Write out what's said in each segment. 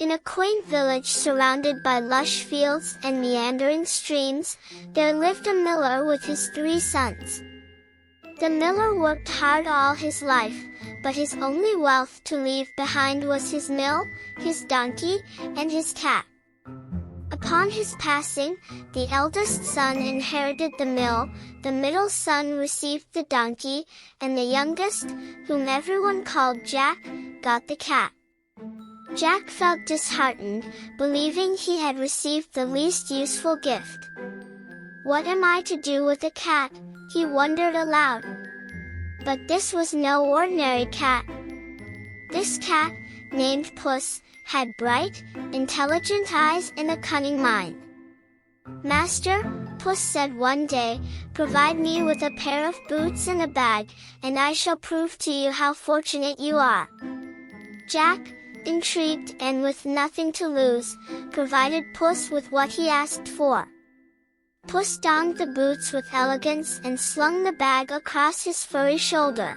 In a quaint village surrounded by lush fields and meandering streams, there lived a miller with his 3 sons. The miller worked hard all his life, but his only wealth to leave behind was his mill, his donkey, and his cat. Upon his passing, the eldest son inherited the mill, the middle son received the donkey, and the youngest, whom everyone called Jack, got the cat. Jack felt disheartened, believing he had received the least useful gift. "What am I to do with a cat?" he wondered aloud. But this was no ordinary cat. This cat, named Puss, had bright, intelligent eyes and a cunning mind. "Master," Puss said one day, "provide me with a pair of boots and a bag, and I shall prove to you how fortunate you are." Jack, intrigued and with nothing to lose, provided Puss with what he asked for. Puss donned the boots with elegance and slung the bag across his furry shoulder.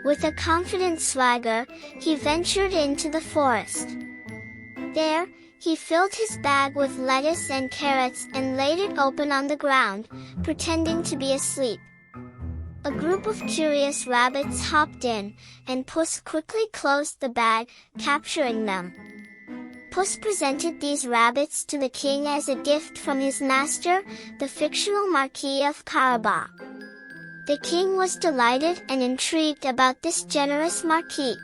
With a confident swagger, he ventured into the forest. There, he filled his bag with lettuce and carrots and laid it open on the ground, pretending to be asleep. A group of curious rabbits hopped in, and Puss quickly closed the bag, capturing them. Puss presented these rabbits to the king as a gift from his master, the fictional Marquis of Carabas. The king was delighted and intrigued about this generous marquis.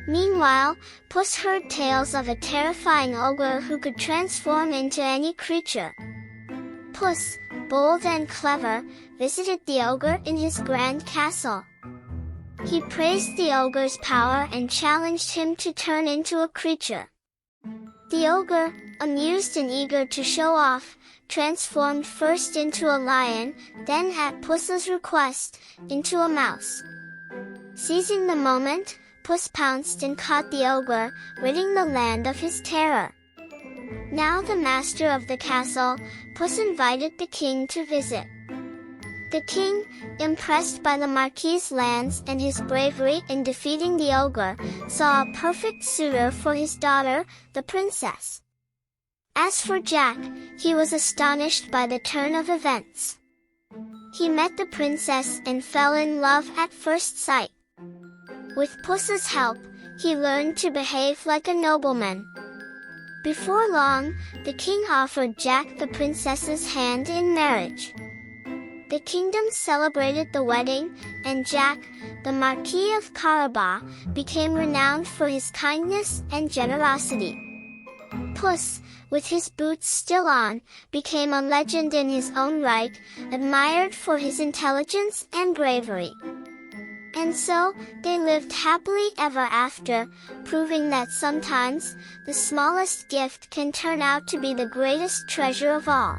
Meanwhile, Puss heard tales of a terrifying ogre who could transform into any creature. Puss, bold and clever, visited the ogre in his grand castle. He praised the ogre's power and challenged him to turn into a creature. The ogre, amused and eager to show off, transformed first into a lion, then at Puss's request, into a mouse. Seizing the moment, Puss pounced and caught the ogre, ridding the land of his terror. Now the master of the castle, Puss invited the king to visit. The king, impressed by the Marquis's lands and his bravery in defeating the ogre, saw a perfect suitor for his daughter, the princess. As for Jack, he was astonished by the turn of events. He met the princess and fell in love at first sight. With Puss's help, he learned to behave like a nobleman. Before long, the king offered Jack the princess's hand in marriage. The kingdom celebrated the wedding, and Jack, the Marquis of Carabas, became renowned for his kindness and generosity. Puss, with his boots still on, became a legend in his own right, admired for his intelligence and bravery. And so, they lived happily ever after, proving that sometimes, the smallest gift can turn out to be the greatest treasure of all.